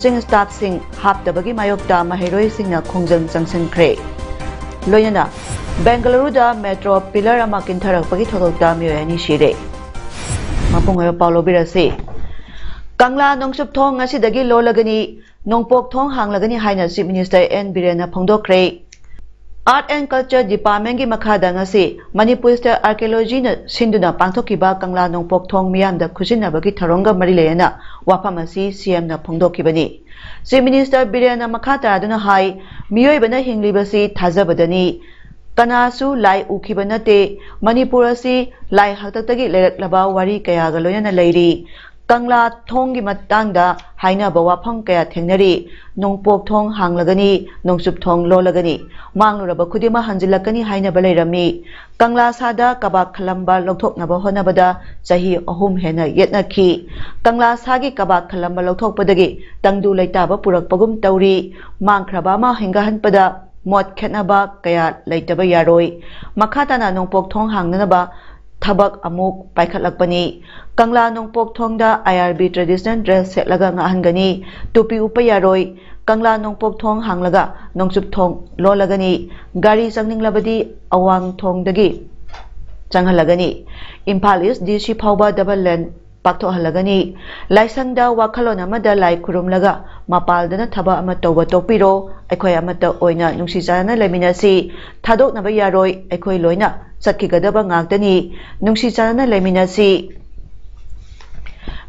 Ching staff sing haptabagi mayokta mahiroi singna khongjang changsinkhre loinana Bengaluru da metro pillar ama kintharakpagi thodokta miyoi ani sire mapungoyo paulo birase Kangla nongsup thong asidagi lolagani nongpok thong hanglagani haina Chief Minister N Birena phongdokre Art and Culture Department gi makhada ngasi Manipur State Archaeology na sinduna pangthokiba Kangla nongpok thong miyam da khujinabagi tharonga marileyana wafam asi CM na phongdokibani Chief Minister Birena makhata aduna hai miyoi bana hinglibasi thajabadani Kanasu lai ukibanate Manipur asi lai haktaktagi leraklaba wari kayaga loyana leiri Kangla thonggi matangda haina bawafam kaya thengnari nongpok thong hanglagani nongsup thong lolagani mangluraba khudima hanjilakani haina balairami Kangla sada kabak khalamba lokthoknaba honabada chahi ahum hena yetnakhi Kangla sagi kabak khalamba lokthokpadagi tangdu leitaba purakpagum tauri mangkhraba ma hingahanpada mot khetnaba kaya leitaba yaroi makhatana nongpok thong hangnanaba Thabak amuk paikhatlakpani Kangla nongpok thongda IRB traditional dress setlaga ngahangani tupi upayaroi Kangla nongpok thong hanglaga nongsup thong lolagani gari changnginglabadi awang thongdagi changhalagani Imphal East DC phauba double lane pakthohalagani laisangda wakhalon amada lai khurumlaga mapaldana thaba ama tawba tokpiro aikhoi amata oina nungsijana leminasi thadoknaba yaroi aikhoi loina Satkigadaba ngagtani nungsi chanana leminasi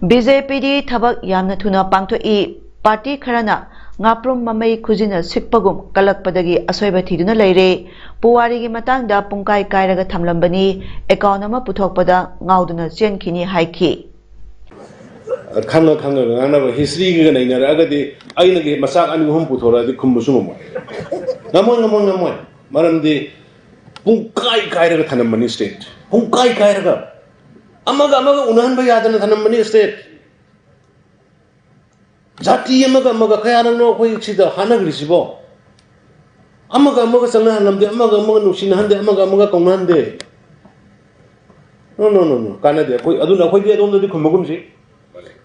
BJP di thabak yamna thuna pangthoi party kharana ngaprum mamai khujina sikpagum kalakpadagi asoiba thiduna leire puwari gi matangda pungkai kairaga thamlambani account ama puthokpada ngauduna chenkhini haiki khanga ngana history gi naina agadi aina gi masak ani hum puthora di khumbusumo ngamoi maramdi Pungkai kairaga thanambani state pungkai kairaga amaga unahan ba yadana thanambani state jati amaga kayana no khoi sida hanagrisibo amaga changna hanamde amaga nusina hande amaga kongnande no kana de koi aduna khoi de adonda di khumagumsi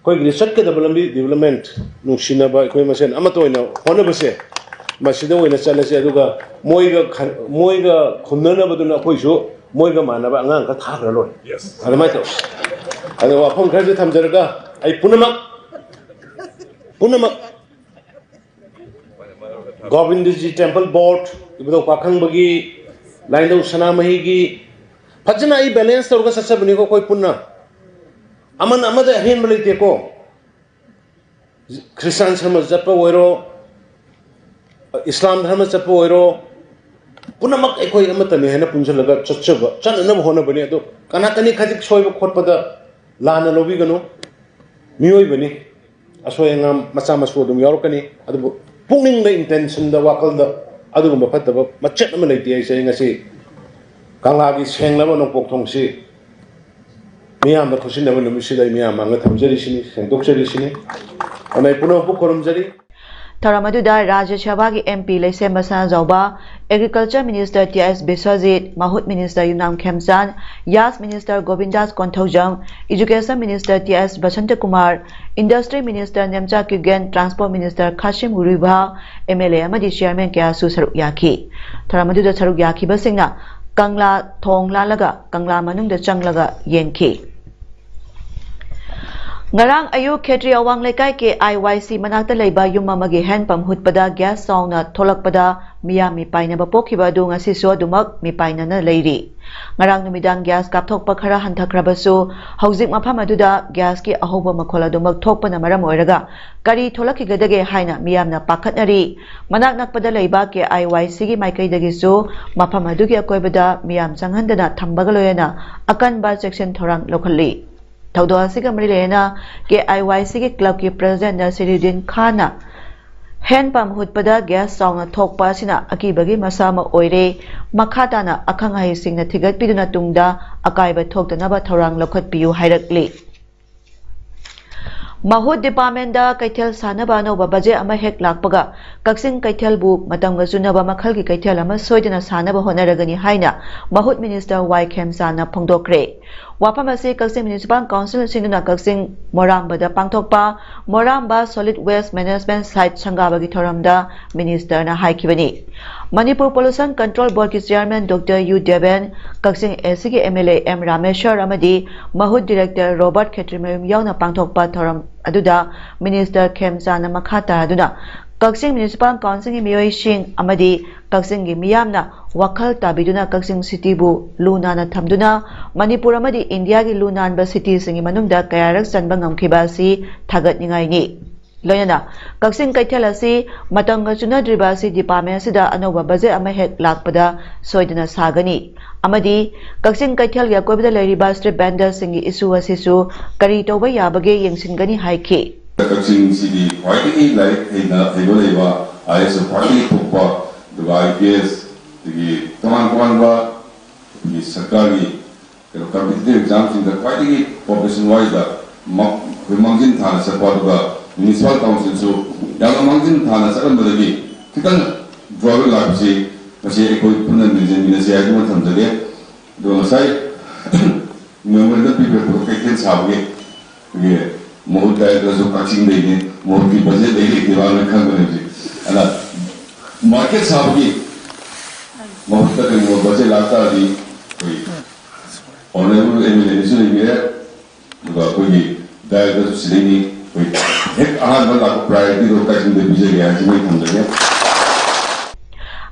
koi gi sakka development nusina ba koi masen amatoina hona base masida oina chalase aduga moiga khumnana baduna khoisu moiga manaba angang ka thagra loi yes adamai to adu wafam khaje thamjaraga ai punamak Govindji temple board ibudo pakhang bagi laino sanamahi gi phajna ai balance torga sasabni ko koi punna aman amada hen balite ko Christian samaj jappa oiro Islam dharma chappo oiro punamak ekoi amatani hena punjalaga chachaba channa hona bani ado kana kani khajik soiba khotpada lana lobi gano miyoi bani asoyanga macha masu dum yorokani adu pungning the intention da wakal da adu ma phataba machet ma leiti ai sai ngasi kangla gi senglaba no pokthong si miyam da khusin da no misida miyam anga thamjari sini sendokjari sini anai puno bukorum jari Tharamaduda Rajya Sabha ki MP Laisem Basa Jauba, Agriculture Minister T.S. Biswajit, Mahut Minister Yunam Khemsan, Yas Minister Govindas Konthojam, Education Minister T.S. Basanta Kumar, Industry Minister Nemcha Kyugen, Transport Minister Kashim Guribha, MLA Amadi Chairman Kyasu Saruk Yaki. Tharamaduda Saruk Yaki Basingna, Kangla Thong Lalaga, Kangla Manungda Changlaga Yenki. Ngarang ayu Khetri awang lekai ke IYC manakta leiba yum amagi handpump hutpada gas songna tholakpada miyami paina ba pokhiba du ngasi so dumak mi paina na leiri ngarang numidang gas kapthokpa khara hantakrabasu hojik mafam aduda gas ki ahoba makhola dumak thokpana maram oiraga kari tholakhigadage haina miyamna pakhatnari manak nakpada leiba ke IYC gi maikaidagi su mafam adugi akoibada miyam changhandana thambaga loyana akanba section thorang lokhalli Taudo asiga marilena ke IYC ke club ke president Nasiruddin Khana handpump hutpada gas songna thokpa sina akibagi masama oire makhatana akhangai singna thigat piduna tungda akaiba thoktanaba thorang lokhat piu hairakli Mahut Department da Kaitel Sanaba no babaje ama hek lakpaga Kaksin Kaitel bu matamga sunaba makhal ki Kaitel ama soidana sanaba honaragani haina Mahut Minister Y Khemsana phongdokre Wapamase Kaksin Municipal Council sinuna Kaksin Moramba da pangthokpa Moramba Solid Waste Management Site sangaba gi thoramda Minister na haikibani Manipur Pollution Control Board ki Chairman Dr. U Deven Kaksin SC MLA M Rameshwar amadi Mahut Director Robert Khetrimayum yauna pangthokpa thoram aduda Minister Khemsana makhata aduna Kaksin Municipal Council miyoi sing amadi Kaksin gi miyamna wakhal tabiduna Kaksin City bu luna na thamduna Manipur amadi India gi lunan ba city singi manungda kayarak sanba ngamkhiba si thagat ningai ni Loyana Kaksin Kaitel asi matanga chuna dribasi department sida anoba baje ama hek lakpada soidana sagani amadi Kaksin Kaitel ya kobida leriba strip vendor singi isu asisu kari toba yabage yengsingani haiki Kaksin City quite like Hegoleva IS party Pupa the IPS the Tamankwanga the Sakari competitive exams in the quite population wise the Mangin Thana Sapaga Municipal Council so Yagamangin Thana Sarambalagi Tikan Drawer Lapsi Masi Equipment in the Siagman from the day the side the people protected Sabi More directors of catching the more people say they develop company. And market Sabi most of them were budget after the honorable eminent here. The directors of Silini with priority of catching the busy from the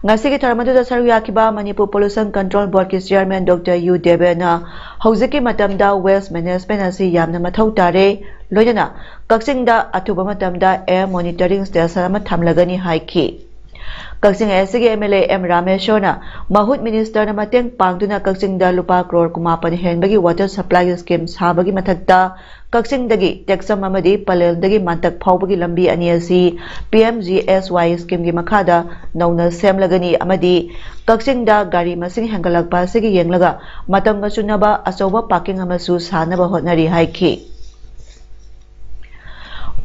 Ngasi ki tharmadu da saru yakiba Manipur Pollution Control Board ki Chairman Dr. U Devena hauziki matamda waste management asi yamna mathau tare loyana Kaksin da atuba matamda air monitoring station ama thamlagani haiki Kaksin SG MLA M Rameshona Mahut Minister na mateng pangduna Kaksin da lupa crore kumapan henbagi water supply scheme sabagi mathakta Kaksin dagi Texam amadi Palel dagi mantak phawbagi lambi ani asi PMGSY scheme gi makhada nauna semlagani amadi Kaksin da gari masing hangalakpa sigi yenglaga matamga chunaba asoba parking amasu sanaba hotnari haiki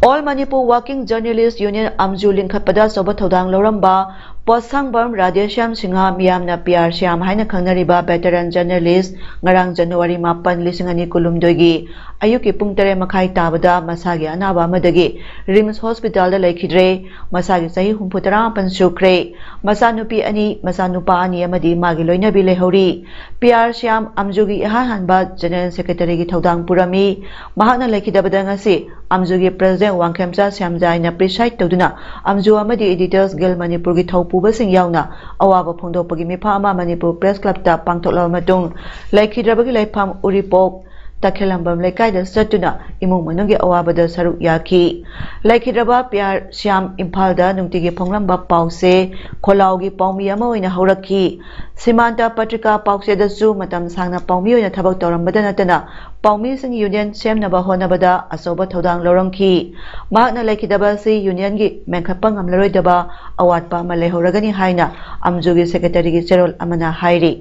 All Manipur Working Journalists Union Amju Linkhapada Soba Thodang Loramba Posangbam Radhesham Singha Miyamna PR Syam haina khangnariba veteran journalist ngarang January 10 2022 ayuki pung 3 makhai tabada masagi anaba amadagi Rims Hospital da laikhidre masagi sahi 34 sukre masanupi ani masanupa ani amadi magi loinabi lehori PR Syam Amjugi hanba General Secretary gi Thodang Purami mahakna laikhidabada ngasi Amjugi President Wangkhemsa Syamjaina preside toduna Amju amadi Editors Guild Manipur gi Thopubasing yauna awaba phongdopagi mifa ama Manipur Press Club ta pangthoklaw matung laikhidrabagi laifam uripok takhelambam laikai da satuna imung manungi awabada saruk yaki laikhidraba PR Syam Imphal da nungtigi phonglamba pause kholawgi paumi ama oina haurakhi Simanta Patrika pause da su matam sangna paumi oina thabak tawrambada natana paumi sing union semnaba honabada asoba thodang lorongki mahakna laikhidaba si union gi mengkhapang amlaroidaba awatpa ma lehoragani haina amjugi secretary gi cherol amana hairi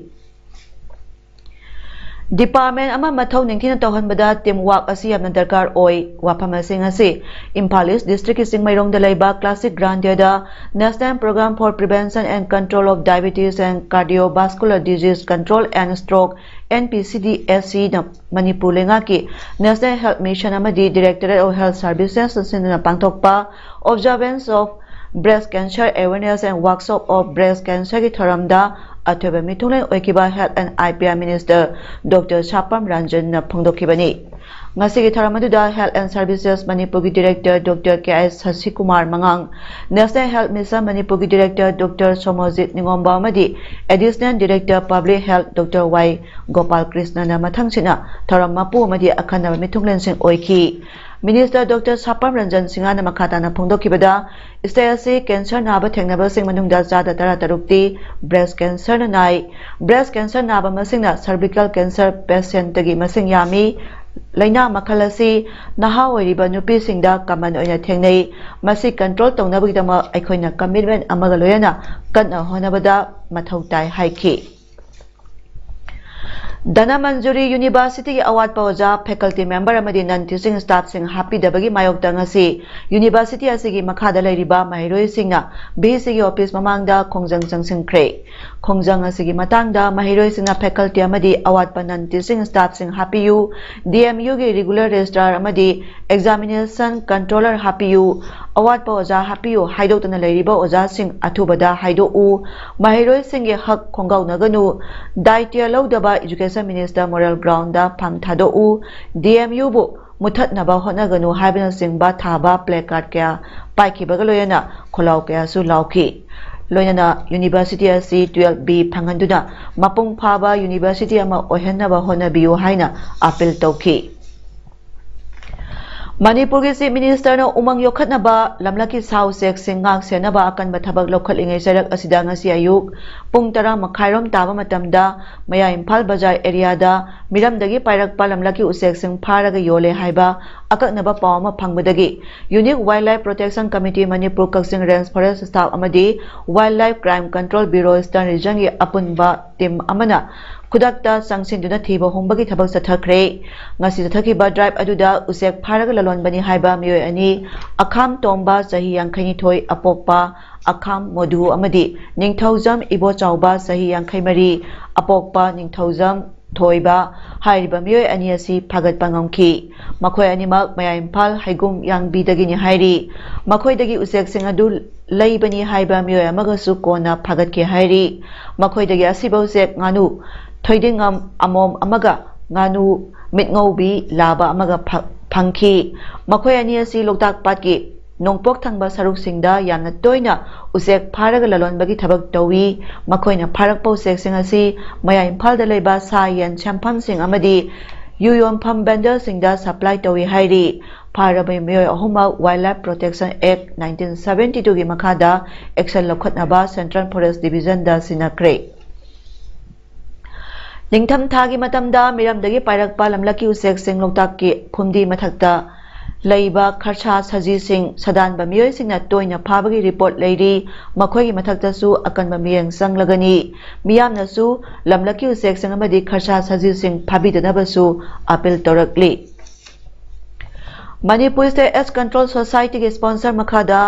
Department ama mathau ningthina tawhanbada teamwork asi yamna darkar oi wapamasing asi Imphal East District Singmairong da laiba Classic Grandeur da National Program for Prevention and Control of Diabetes and Cardiovascular Disease Control and Stroke NPCDSC na Manipur lenga ki National Health Mission amadi Directorate of Health Services sinna pangthokpa Observance of Breast Cancer Awareness and Workshop of Breast Cancer ki thoramda Athoba mitunglen oikiba Health and IPR Minister Dr. Chapam Ranjan na phongdokibani ngasi gi tharamadda Health and Services Manipur gi Director Dr. KS Sasikumar Mangang National Health Mission Manipur gi Director Dr. Somojit Ningomba amadi Additional Director Public Health Dr. Y Gopal Krishna na mathangsina tharam mapu amadi akhanaba mitunglen sing oiki Minister Dr. Chapam Ranjan Singha na makhata na phongdokibada Stay cancer naba thengnaba sing manungda jada tara tarukti breast cancer na nai breast cancer naba masingna cervical cancer patient tagi masing yami laina makhalasi naha oiriba nupi singda common oina thengnei masi control tongnabagidama aikhoina commitment amaga loyana kanna honabada mathau tai haiki Dana Manjuri University awat pawaja faculty member amadi non teaching staff sing happy dabagi mayok dangasi University asigi makhada lairiba mahiroi singna BC office mamangda khongjang changsing kre khongjang asigi matangda mahiroi singna faculty amadi awat pa non teaching staff sing happy you DMU gi regular registrar amadi examination controller happy you awat pawaja happy you haidok tana lairiba oja sing athubada haido u mahiroi sing ge hak khongau naganu daitya lawdaba education Minister Moral Ground da phang thado u DMU bu muthat naba honaganu haibna singba thaba placard kya paikhibaga loyana kholau kya su lauki loyana University asi 12B phanganduna mapung phaba University ama ohenaba honabiu haina appeal tawki Manipur ki Chief Minister na umang yokhatnaba lamlaki sausek singak senaba akan bathabak lokhalingai sarak asida ngasi ayuk pung 10 makhairom taba matamda maya Imphal Bazar area da miramdagi pairakpa lamlaki usek sing pharaga yole haiba akaknaba pawma phangbadagi Unique Wildlife Protection Committee Manipur Kaksing Range Forest Staff amadi Wildlife Crime Control Bureau Eastern Region gi apunba team amana Kudakta sangsinduna thiba hombagi thabak sathakre ngasi sathaki drive aduda usek pharaga lalon bani haiba miyoi ani akham tomba sahi yangkhaini thoi apokpa akham modu amadi ningthaujam ibo chauba sahi yangkhai mari apokpa ningthaujam thoiba hairiba miyoi ani asi phagat pangomki makhoi animak maya Imphal haigum yangbi dagi ni hairi makhoi dagi usek sing adu leibani haiba miyoi amagasu kona phagat ke hairi makhoi dagi asiba usek nganu Thoidingam amom amaga nganu mitngaubi laba amaga phangki makhoi ani asi loktak patki nongpok thangba saruk singda yamna toina usek pharaga lalonbagi thabak tawi makhoina pharak pau sek sing asi maya Imphal da leiba sa yan champham sing amadi yuyom pham bender singda supply tawi hairi pharabai miyoi ahuma Wildlife Protection Act 1972 gi makhada action lokhatnaba Central Forest Division da sinakre Ningtham thagi matamda miramdagi pairakpa lamlaki usek sing loktak ki phumdi mathakta leiba kharcha saji sing sadanba miyoi singna toina phabagi report leiri makhoi gi mathakta su akanba miyang sanglagani miyamna su lamlaki usek sing amadi kharcha saji sing phabidana su appeal torakli Manipur State AIDS Control Society के sponsor मखादा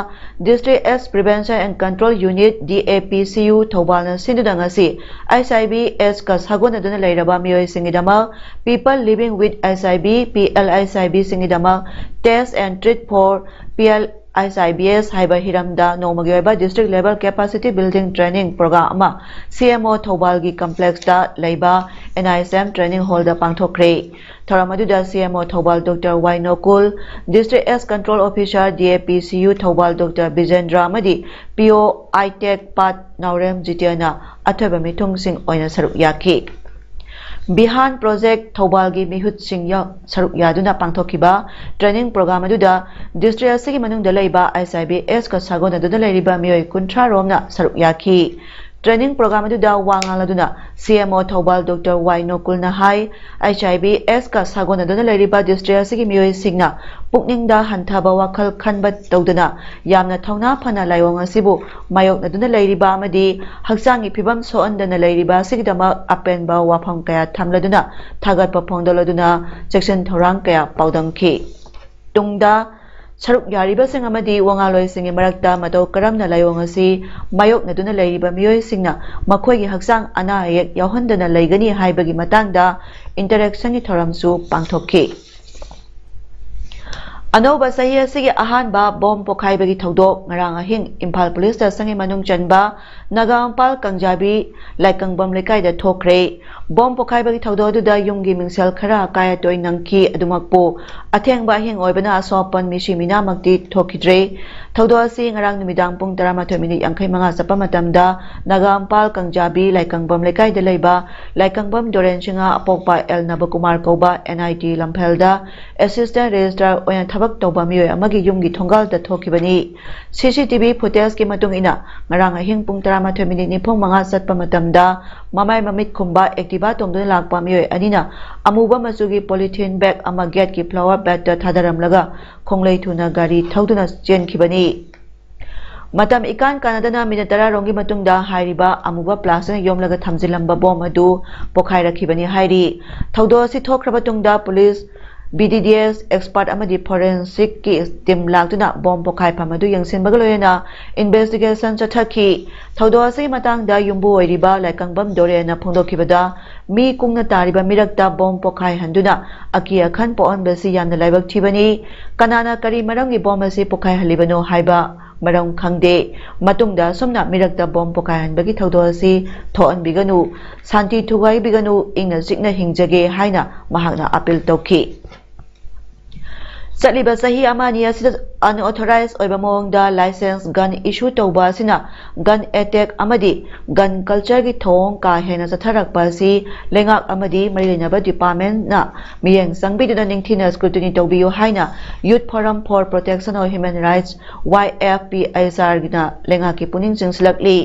District AIDS Prevention and Control Unit DAPCU थौबालना सिंधुदंगसी HIV AIDS का सागोनदुना लेरबा मियोय सिंगिदमा People Living with HIV PLICB सिंगिदमा Test and Treat for PLICBS हाइबा हिरमदा नोमगयोबा District Level Capacity Building Training Program अमा CMO थौबालगी कॉम्प्लेक्स दा लेबा NISM Training Hall दा पांगथोक्रे Tharamadhuda CMO Thobal Dr. Y Nokul, District S Control Officer DAPCU Thobal Dr. Bijendra Amadi, PO ITEC Pat Naurem Jitiana, Athaba Mithung Singh Oina Saruk Yaki. Bihan Project Thobal gi Mihut Singh Saruk Yaduna Pangthokiba, Training Program Aduda, District Asigi Manung Dalaiba ICB S ka Sagona Dudalaiba Miyoi Kuntra Romna Saruk Yaki. Training program aduda wangaladuna CMO Thobal Dr. Y Nokul na hai HIV S ka sagona duna lairiba district asigi miyoi singna pukningda hanthaba wakhal khanba tawduna yamna thauna phana layong asibu mayok na duna lairiba amadi haksangi phibam soandana lairiba sigidama apenba wafam kaya thamladuna thagatpa phongdoladuna section thorang kaya paudamki tungda Saruk yariba sing amadi wangaloi singi marakta matau karamna layong asi mayok na duna lairiba miyoi singna makhoi gi haksang ana ayek yahondana laigani haibagi matangda interaction gi thoramsu pangthokki Anoba sahi asigi ahanba bom pokhaibagi thodok ngarang ahing Imphal Police da sangi manung chanba Nagampal Kangjabi Laikangbam lekai da thokre bom pokhaibagi thodok duda yumgi mingsel khara kaya toy nangki adumakpo athengba hing oibana asopan mishi mina makti thokidre thodok asi ngarang numidang pung 12 minute 45 sapa matamda Nagampal Kangjabi Laikangbam lekai da leiba Laikangbam Dorenchinga apokpa El Nabakumar Koba NIT Lamphelda Assistant Registrar oyan thabak tawba miyoi amagi yumgi thongal da thokibani CCTV footage ki matung ina ngarang ahing pung 12 minute ni phong manga satpa matamda mamai mamit khumba activa tongduna lakpa miyoi anina amuba machugi polythene bag ama gate ki flower bed da thadaram laga khonglei thuna gari thauduna chenkibani Matam ikan Canada minute 10 rongi matungda hairiba amuba plastic yomlaga thamjilamba bom adu pokhairakhibani hairi thaudo si thokraba tungda police BDDS expert amadi forensic ki team lagtuna bom pokhai phamadu yangsinbaga loyena investigation chathaki thaudo ase matangda yumbu oiriba laikangbam dorena phongdokhibada mi kungna tariba mirakta bom pokhai handuna akia khan poon besi yamna laibak thibani kanana kari marangi bom ase pokhai halibano haiba Marang khangde matungda somna mirakta bom pokai hanbagi thaudo asi thoan biganu santi thugai biganu ingna sikna hingjage haina mahakna appeal tawki Satliba sahi amani asida unauthorized oiba mongda license gun issue tawba sina gun attack amadi gun culture gi thong ka hena satharakpa si lengak amadi marilena department na miyeng sangbiduna ningthina scrutiny tawbiyo haina youth forum for protection of human rights YFPISR gina lengaki puning jingslakli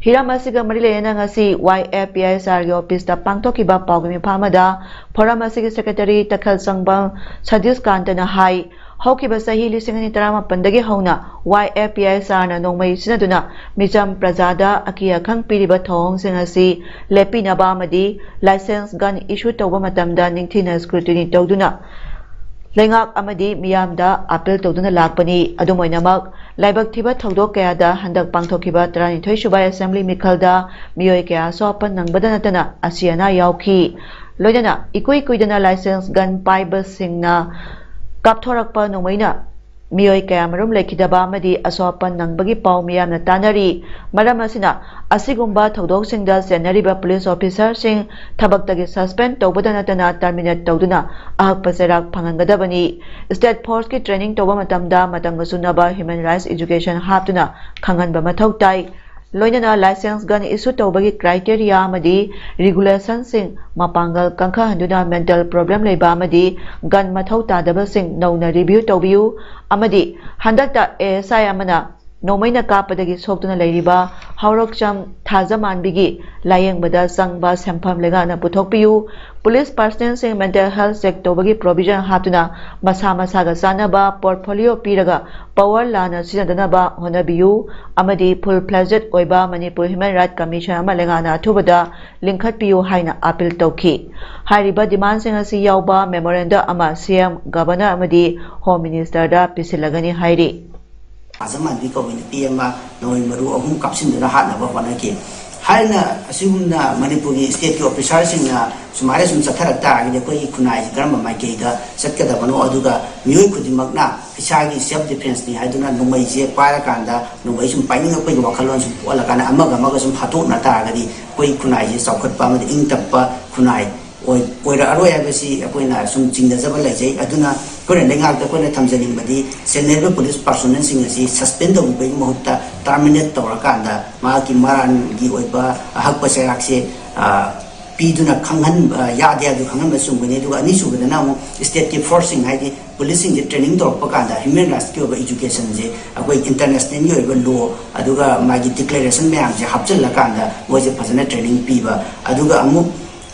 hiramasiga marilena ngasi YFPISR gi office ta pangthokiba pawgimi phamada forum asigi secretary takhal sangbang sadis kantana hai Hokiba sahi lisingani tarama pandagi hauna YFPISR na nongmai sinaduna mijam prajada akia khang piriba thong singasi lepina ba amadi license gun issue tawba matamda ningthina scrutiny tawduna lengak amadi miyamda appeal tawduna lakpani adumoinamak laibak thiba thodok kayada handak pangthokiba 32 subai assembly mikhalda miyoi kaya sopan nangbada natana asiana yauki loidana ikoi kuidana license gun paiba singna Kapthorakpa nomaina miyoi kayamarum lekidaba amadi asopan nangbagi paw miyamna tanari maram asina asigumba thodoksinda senariba police officer sing thabaktagi suspend tawbada natana terminate tawduna ahakpa serak phangangadabani state force ki training tawba matamda matangasunaba human rights education haptuna khanganba mathau tai loinana license gun issue tawbagi criteria amadi regulation sing mapangal kangkha handuna mental problem leiba amadi gun mathau tadaba sing nauna review tawbiu amadi handakta ASI amana nomaina kapadagi soktuna leiriba haurokcham thajamanbigi layengbada sangba sempham legana puthokpiu police personnel sing mental health check tawbagi provision hatuna masa masaga sanaba portfolio piraga power lana sinadanaba honabiu amadi full fledged oiba Manipur Human Rights Commission ama legana thubada linkhatpiu haina appeal tawki hairiba demand sing asi yauba memorandum ama CM governor amadi home minister da pisilagani hairi Azaman biko wini PMA noy maru ahum kapsin dana hat na bapa nake har na asumna Manipuri state officer sing na sumare sum satharak ta gi ko ikunai garma mai ke da satka da bano aduga miyoi khudimak na isagi self defense ni haduna numai je para kanda numai sum painin ko gi wakhalon sum wala kana amaga amaga sum phatok na ta ga di ko ikunai je saukhat pa ma ing tappa kunai oira aroi abesi akoina sum chingda jaba lai jai aduna kore lengak da kone thamjaning badi senior police personnel sing asi suspend of be mohutta terminate tora kanda ma ki maran gi oiba hak paserak se piduna khanghan yade adu khanghan basum bene du ani su bena mo state ki forcing haidi policing je training tor pakanda human rights ki education je akoi international yo ba law aduga magi declaration me am je hapchal la kanda wo je phasana training piba aduga amu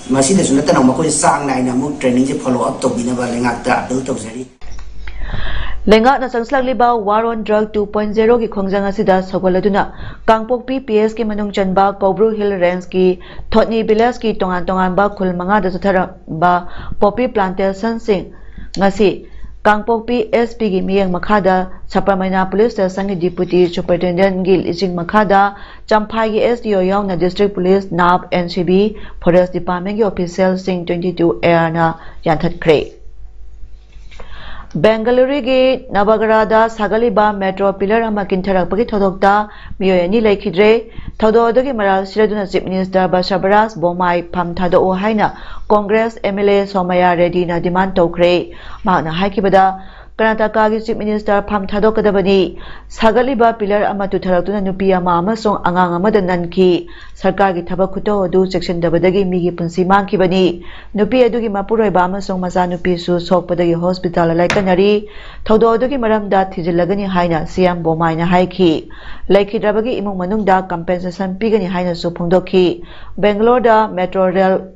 masih dah sunat nama kau sang naik namu training je follow up to bina balik ngakta adul to jadi. Lengak na sangslag liba war on drug 2.0 ki khongjang asida sogoladuna Kangpok PPS ki manung chanba Cobru Hill Range ki Thotni Village ki tongan tongan ba khul manga da sathara ba poppy plantation sing ngasi Kangpok PSP gi miyang makhada Chaparmaina Police Station ki Deputy Superintendent Gil Ising makhada Champhai gi SDO yaung na District Police NAB NCB Forest Department ki official sing 22 air na yanthat kre Bengaluru ki Navagarada Sagaliba Metro Pillar ama kintharakpagi thodokta miyoyani laikhidre thododagi maral siraduna Chief Minister Bashabaras Bomai phamthado o haina Congress MLA Somaya Reddy na demand tokre mahna haikibada Karnataka ki Chief Minister phamthadokadabani Sagaliba Pillar ama tutharakuna nupi ama amasong angang amada nanki sarkar gi thabak khuto adu section dabadagi migi punsi mangkibani nupi adugi mapuroi ba amasong maza nupi su sokpadagi hospital laikanari thodo adugi maramda thijilagani haina CM Bomai na haiki laikhidrabagi imung manungda compensation pigani haina su phongdokhi Bangalore da Metro Rail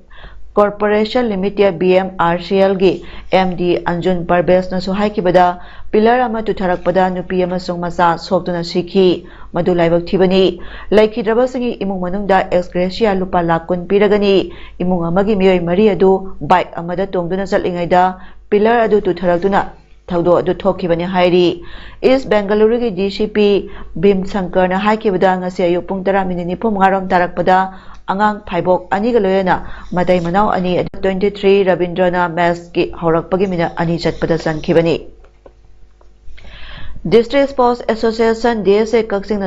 Corporation Limited BMRCL gi MD Anjun Barbes na suhai kibada pillar ama tutharakpada nupi amasong masa soktuna sikhi madu laibak thibani laikhidrabasingi imung manungda ex gratia lupa lakh kun piragani imung amagi miyoi mari adu bike amada tongduna chatlingaida pillar adu tutharakduna thaudo adu thokibani hairi East Bengaluru gi DCP Bim Shankar na haikibada ngasi ayu pung 10:09 rom tarakpada angang phaibok ani ga loyana madai manau ani 23 Rabindrana Mass ki horakpagi mina ani chatpada sankhibani District Sports Association DSA Kaksing